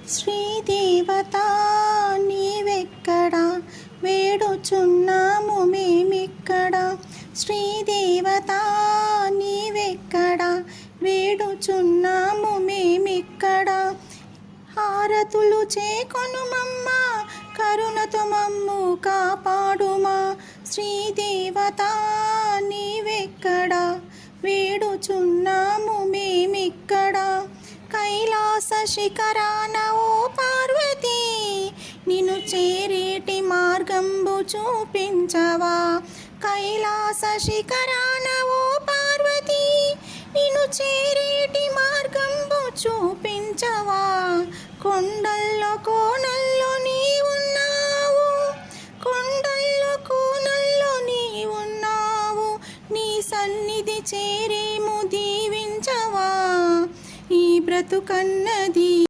శ్రీదేవత నీవెక్కడా వేడుచున్నాము మేమిక్కడ. శ్రీదేవత నీవెక్కడా వేడుచున్నాము మేమిక్కడ. హారతులు చేకొనుమమ్మ కరుణతో మమ్ము కాపాడుమా. శ్రీదేవత నీవెక్కడా వేడుచున్నాము మేమిక్కడ. కైలాస శిఖరాన ఓ పార్వతీ నిన్ను చేరేటి మార్గంబు చూపించవా. కైలాస శిఖరాన ఓ పార్వతీ నిన్ను చేరేటి మార్గంబు చూపించవా. కొండల్లో కోనల్లో నీ ఉన్నావు, కొండల్లో కోనల్లో నీ ఉన్నావు. నీ సన్నిధి చేరేము దీవించవా. ఈ బ్రతుకన్నది